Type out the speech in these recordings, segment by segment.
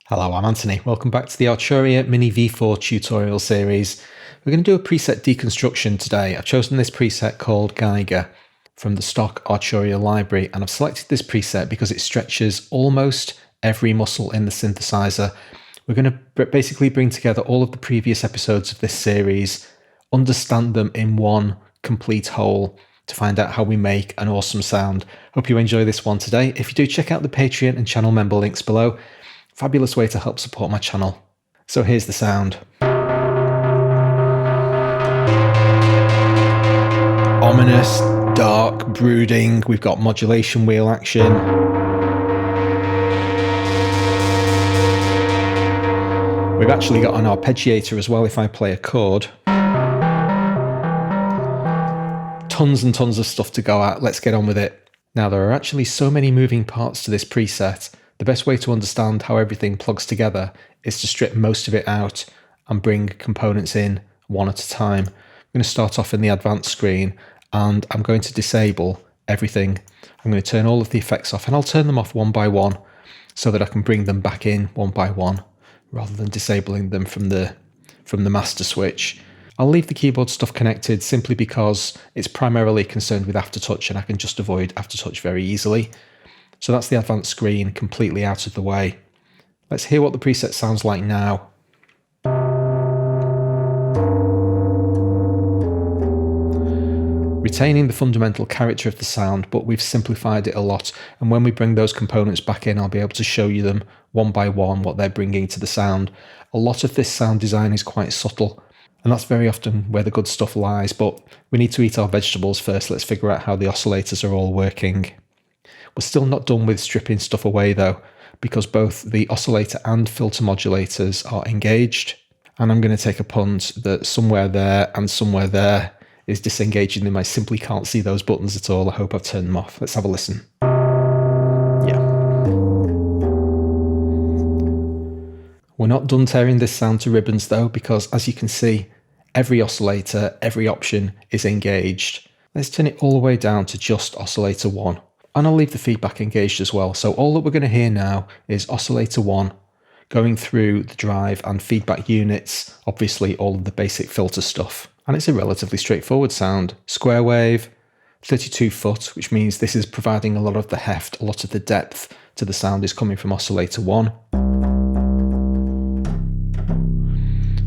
Hello, I'm Anthony. Welcome back to the Arturia Mini-V4 tutorial series. We're going to do a preset deconstruction today. I've chosen this preset called Geiger from the stock Arturia library, and I've selected this preset because it stretches almost every muscle in the synthesizer. We're going to basically bring together all of the previous episodes of this series, understand them in one complete whole to find out how we make an awesome sound. Hope you enjoy this one today. If you do, check out the Patreon and channel member links below. Fabulous way to help support my channel. So here's the sound. Ominous, dark, brooding. We've got modulation wheel action. We've actually got an arpeggiator as well if I play a chord. Tons and tons of stuff to go at. Let's get on with it. Now there are actually so many moving parts to this preset. The best way to understand how everything plugs together is to strip most of it out and bring components in one at a time. I'm going to start off in the advanced screen and I'm going to disable everything. I'm going to turn all of the effects off, and I'll turn them off one by one so that I can bring them back in one by one rather than disabling them from the master switch. I'll leave the keyboard stuff connected simply because it's primarily concerned with Aftertouch and I can just avoid Aftertouch very easily. So that's the advanced screen completely out of the way. Let's hear what the preset sounds like now. Retaining the fundamental character of the sound, but we've simplified it a lot. And when we bring those components back in, I'll be able to show you them one by one, what they're bringing to the sound. A lot of this sound design is quite subtle, and that's very often where the good stuff lies, but we need to eat our vegetables first. Let's figure out how the oscillators are all working. We're still not done with stripping stuff away though, because both the oscillator and filter modulators are engaged. And I'm going to take a punt that somewhere there and somewhere there is disengaging them. I simply can't see those buttons at all. I hope I've turned them off. Let's have a listen. Yeah. We're not done tearing this sound to ribbons though, because as you can see, every oscillator, every option is engaged. Let's turn it all the way down to just oscillator 1. And I'll leave the feedback engaged as well. So all that we're going to hear now is oscillator 1 going through the drive and feedback units, obviously all of the basic filter stuff. And it's a relatively straightforward sound. Square wave, 32 foot, which means this is providing a lot of the heft, a lot of the depth to the sound is coming from oscillator 1.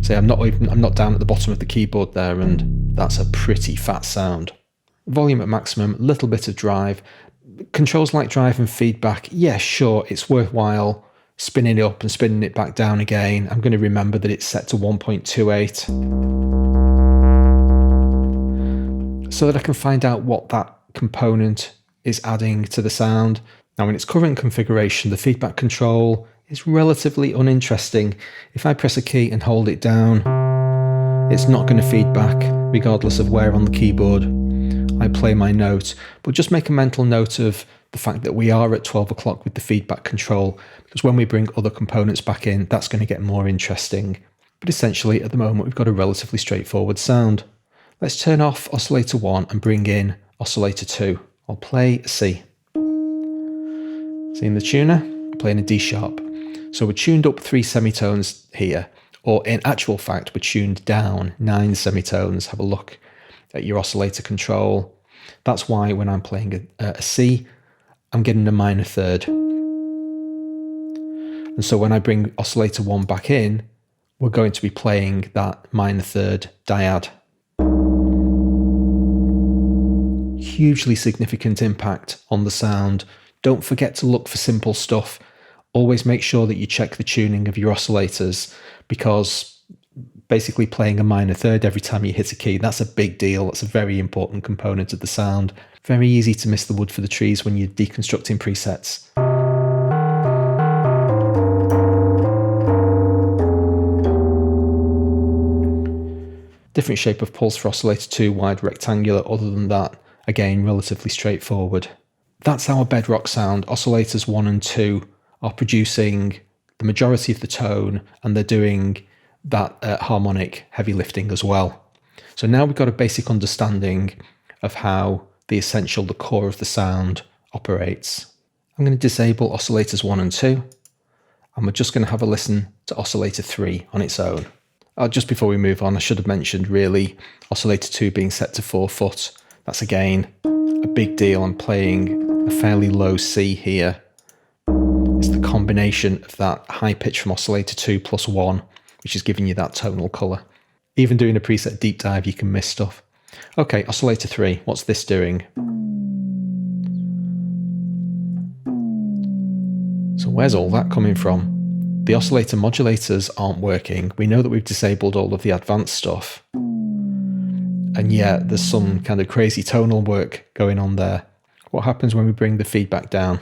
So I'm not down at the bottom of the keyboard there, and that's a pretty fat sound. Volume at maximum, little bit of drive. Controls like drive and feedback, yeah, sure, it's worthwhile spinning it up and spinning it back down again. I'm going to remember that it's set to 1.28 so that I can find out what that component is adding to the sound. Now in its current configuration, the feedback control is relatively uninteresting. If I press a key and hold it down, it's not going to feed back regardless of where on the keyboard I play my note, but just make a mental note of the fact that we are at 12 o'clock with the feedback control, because when we bring other components back in, that's going to get more interesting. But essentially, at the moment, we've got a relatively straightforward sound. Let's turn off oscillator 1 and bring in oscillator 2. I'll play a C. Seeing the tuner? I'm playing a D sharp. So we're tuned up 3 semitones here, or in actual fact, we're tuned down 9 semitones. Have a look at your oscillator control. That's why when I'm playing a C, I'm getting a minor third. And so when I bring oscillator 1 back in, we're going to be playing that minor third dyad. Hugely significant impact on the sound. Don't forget to look for simple stuff. Always make sure that you check the tuning of your oscillators, because basically playing a minor third every time you hit a key, that's a big deal. That's a very important component of the sound. Very easy to miss the wood for the trees when you're deconstructing presets. Different shape of pulse for oscillator 2, wide rectangular. Other than that, again, relatively straightforward. That's our bedrock sound. Oscillators 1 and 2 are producing the majority of the tone, and they're doing that harmonic heavy lifting as well. So now we've got a basic understanding of how the core of the sound operates. I'm going to disable oscillators 1 and 2, And we're just going to have a listen to Oscillator 3 on its own. Just before we move on, I should have mentioned really Oscillator 2 being set to 4 foot. That's again a big deal. I'm playing a fairly low C here. It's the combination of that high pitch from Oscillator 2 plus 1, which is giving you that tonal colour. Even doing a preset deep dive, you can miss stuff. Okay, Oscillator 3, what's this doing? So where's all that coming from? The oscillator modulators aren't working. We know that we've disabled all of the advanced stuff. And yet there's some kind of crazy tonal work going on there. What happens when we bring the feedback down?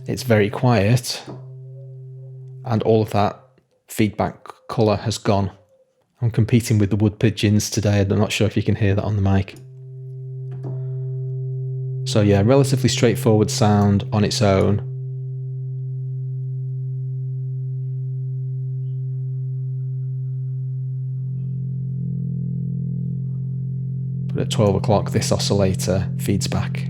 It's very quiet. And all of that feedback colour has gone. I'm competing with the wood pigeons today. I'm not sure if you can hear that on the mic. So yeah, relatively straightforward sound on its own. But at 12 o'clock, this oscillator feeds back.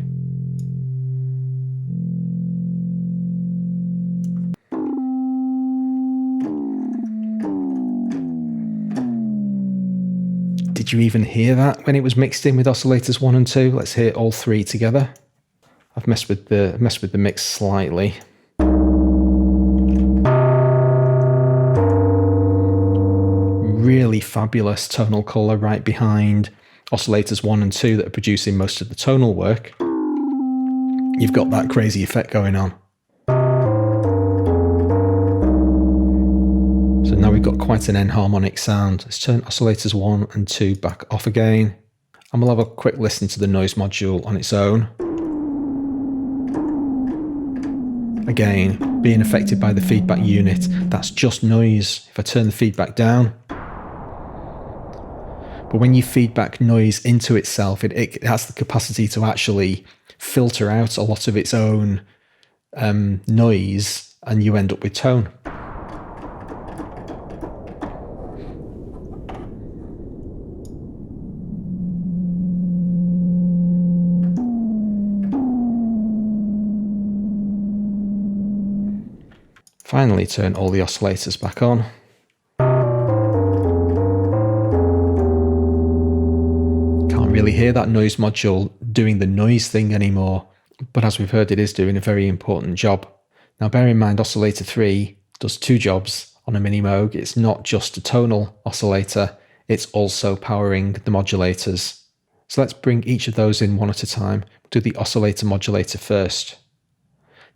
Did you even hear that when it was mixed in with oscillators 1 and 2? Let's hear all 3 together. I've messed with the mix slightly. Really fabulous tonal colour right behind oscillators 1 and 2 that are producing most of the tonal work. You've got that crazy effect going on. So now we've got quite an enharmonic sound. Let's turn oscillators 1 and 2 back off again. And we'll have a quick listen to the noise module on its own. Again, being affected by the feedback unit, that's just noise. If I turn the feedback down. But when you feedback noise into itself, it has the capacity to actually filter out a lot of its own noise, and you end up with tone. Finally, turn all the oscillators back on. Can't really hear that noise module doing the noise thing anymore, but as we've heard, it is doing a very important job. Now bear in mind, Oscillator 3 does 2 jobs on a Mini-Moog. It's not just a tonal oscillator, it's also powering the modulators. So let's bring each of those in one at a time. We'll do the oscillator modulator first.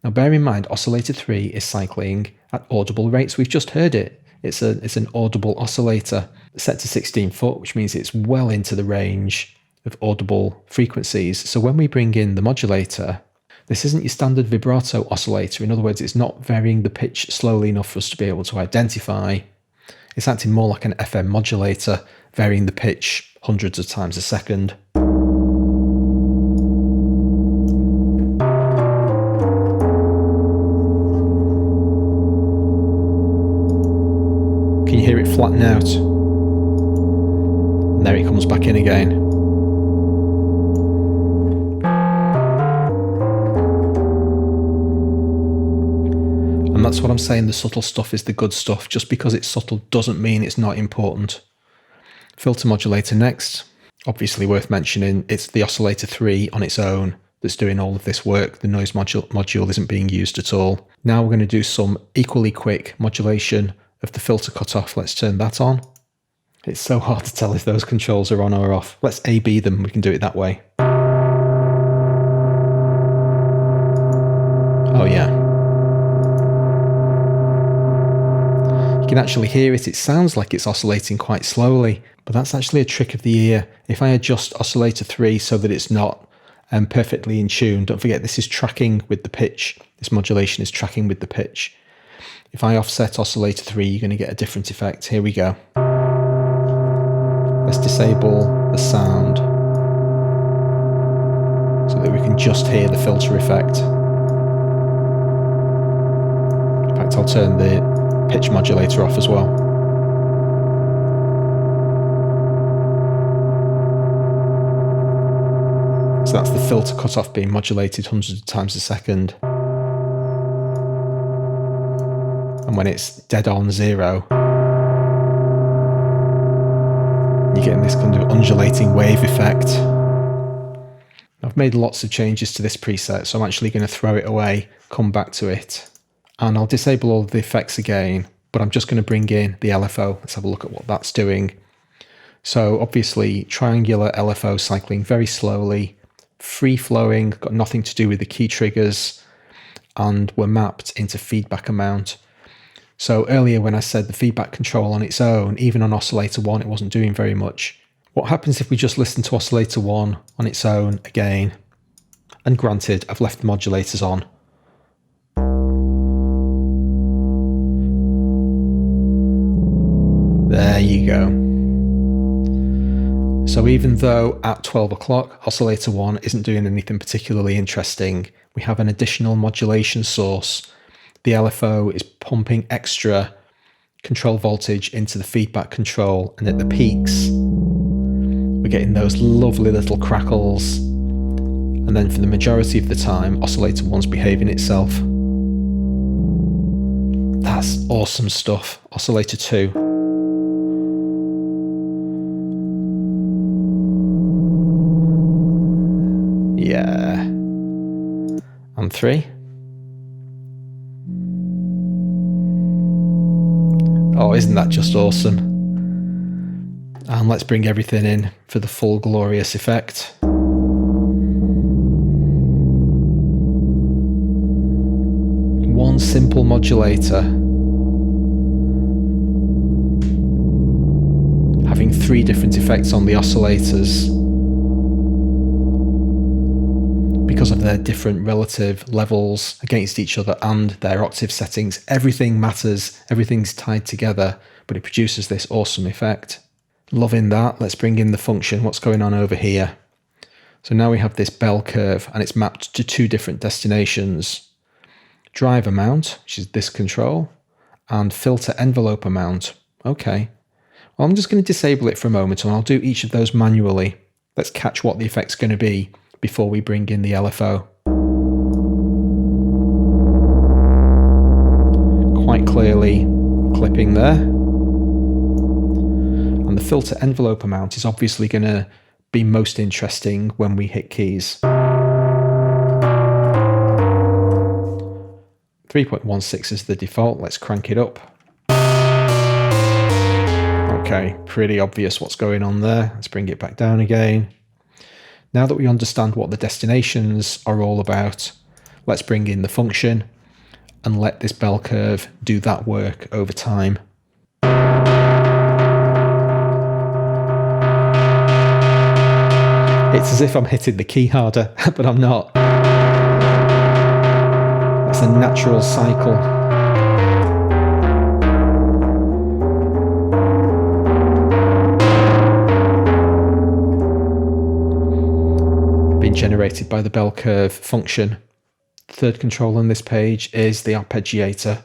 Now bear in mind, Oscillator 3 is cycling at audible rates. We've just heard it. It's an audible oscillator set to 16 foot, which means it's well into the range of audible frequencies. So when we bring in the modulator, this isn't your standard vibrato oscillator. In other words, it's not varying the pitch slowly enough for us to be able to identify. It's acting more like an FM modulator, varying the pitch hundreds of times a second. Can you hear it flatten out? And there it comes back in again. And that's what I'm saying, the subtle stuff is the good stuff. Just because it's subtle doesn't mean it's not important. Filter modulator next. Obviously worth mentioning, it's the Oscillator 3 on its own that's doing all of this work. The noise module isn't being used at all. Now we're going to do some equally quick modulation of the filter cutoff. Let's turn that on. It's so hard to tell if those controls are on or off. Let's A/B them, we can do it that way. Oh yeah. You can actually hear it. It sounds like it's oscillating quite slowly, but that's actually a trick of the ear. If I adjust Oscillator 3 so that it's not perfectly in tune, don't forget this is tracking with the pitch. This modulation is tracking with the pitch. If I offset Oscillator 3, you're going to get a different effect. Here we go. Let's disable the sound so that we can just hear the filter effect. In fact, I'll turn the pitch modulator off as well. It's So that's the filter cutoff being modulated hundreds of times a second. And when it's dead on 0, you're getting this kind of undulating wave effect. I've made lots of changes to this preset, so I'm actually going to throw it away, come back to it, and I'll disable all of the effects again, but I'm just going to bring in the LFO. Let's have a look at what that's doing. So obviously triangular LFO cycling very slowly, free flowing, got nothing to do with the key triggers, and were mapped into feedback amount. So earlier when I said the feedback control on its own, even on Oscillator 1, it wasn't doing very much. What happens if we just listen to Oscillator 1 on its own again? And granted, I've left the modulators on. There you go. So even though at 12 o'clock, Oscillator 1 isn't doing anything particularly interesting, we have an additional modulation source. The LFO is pumping extra control voltage into the feedback control, and at the peaks, we're getting those lovely little crackles. And then for the majority of the time, Oscillator 1's behaving itself. That's awesome stuff. Oscillator 2. Yeah. And 3. Oh, isn't that just awesome? And let's bring everything in for the full glorious effect. One simple modulator having 3 different effects on the oscillators because of their different relative levels against each other and their octave settings. Everything matters, everything's tied together, but it produces this awesome effect. Loving that. Let's bring in the function. What's going on over here? So now we have this bell curve and it's mapped to 2 different destinations. Drive amount, which is this control, and filter envelope amount. Okay. Well, I'm just going to disable it for a moment and I'll do each of those manually. Let's catch what the effect's going to be before we bring in the LFO. Quite clearly clipping there. And the filter envelope amount is obviously going to be most interesting when we hit keys. 3.16 is the default. Let's crank it up. Okay, pretty obvious what's going on there. Let's bring it back down again. Now that we understand what the destinations are all about, let's bring in the function and let this bell curve do that work over time. It's as if I'm hitting the key harder, but I'm not. That's a natural cycle. Being generated by the bell curve function. Third control on this page is the arpeggiator.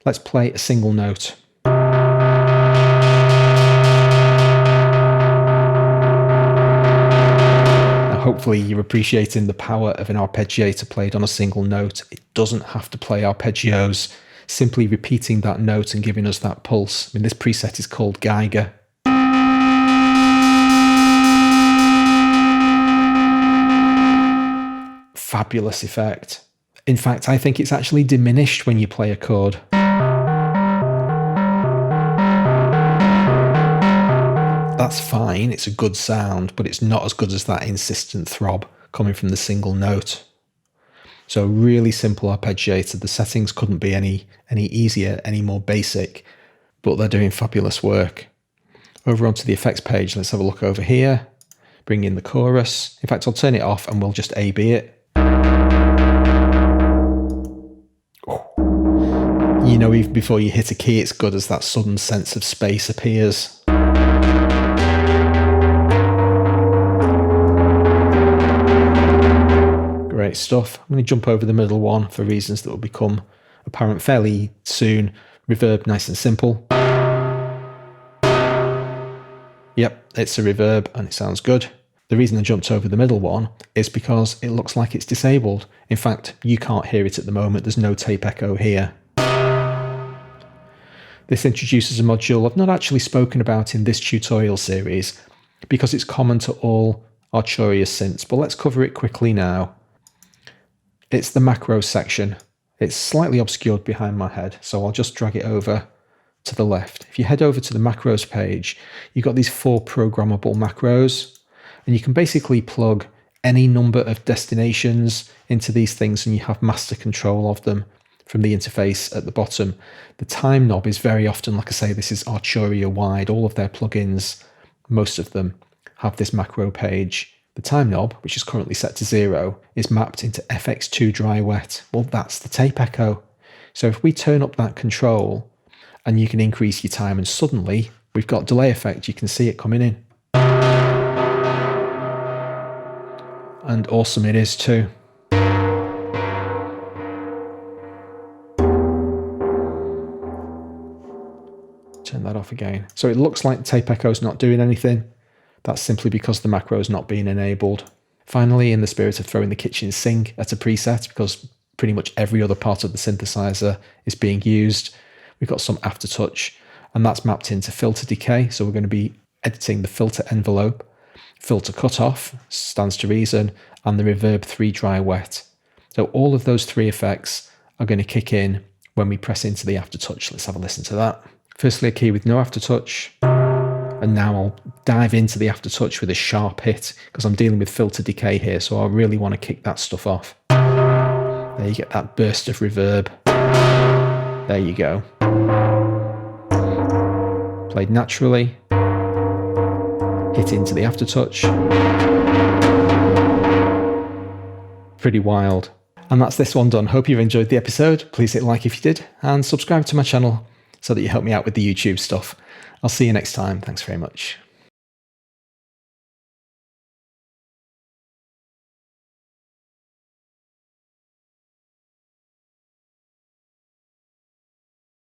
Let's play a single note. Now hopefully you're appreciating the power of an arpeggiator played on a single note. It doesn't have to play arpeggios. Simply repeating that note and giving us that pulse. I mean, this preset is called Geiger. Fabulous effect. In fact, I think it's actually diminished when you play a chord. That's fine, it's a good sound, but it's not as good as that insistent throb coming from the single note. So really simple arpeggiator. The settings couldn't be any easier, any more basic, but they're doing fabulous work. Over onto the effects page, let's have a look over here. Bring in the chorus. In fact, I'll turn it off and we'll just A-B it. You know, even before you hit a key, it's good as that sudden sense of space appears. Great stuff. I'm going to jump over the middle one for reasons that will become apparent fairly soon. Reverb, nice and simple. Yep, it's a reverb and it sounds good. The reason I jumped over the middle one is because it looks like it's disabled. In fact, you can't hear it at the moment. There's no tape echo here. This introduces a module I've not actually spoken about in this tutorial series because it's common to all Arturia synths, but let's cover it quickly now. It's the macros section. It's slightly obscured behind my head, so I'll just drag it over to the left. If you head over to the macros page, you've got these 4 programmable macros, and you can basically plug any number of destinations into these things and you have master control of them from the interface at the bottom. The time knob is very often, like I say, this is Arturia wide. All of their plugins, most of them, have this macro page. The time knob, which is currently set to 0, is mapped into FX2 dry wet. Well, that's the tape echo. So if we turn up that control and you can increase your time, and suddenly we've got delay effect, you can see it coming in. And awesome it is too. Turn that off again. So it looks like tape echo's not doing anything. That's simply because the macro is not being enabled. Finally, in the spirit of throwing the kitchen sink at a preset, because pretty much every other part of the synthesizer is being used, we've got some Aftertouch, and that's mapped into filter decay. So we're going to be editing the filter envelope, filter cutoff, stands to reason, and the reverb 3 dry wet. So all of those 3 effects are going to kick in when we press into the Aftertouch. Let's have a listen to that. Firstly, a key with no Aftertouch. And now I'll dive into the Aftertouch with a sharp hit because I'm dealing with filter decay here, so I really want to kick that stuff off. There you get that burst of reverb. There you go. Played naturally. Hit into the Aftertouch. Pretty wild. And that's this one done. Hope you've enjoyed the episode. Please hit like if you did, and subscribe to my channel so that you help me out with the YouTube stuff. I'll see you next time. Thanks very much.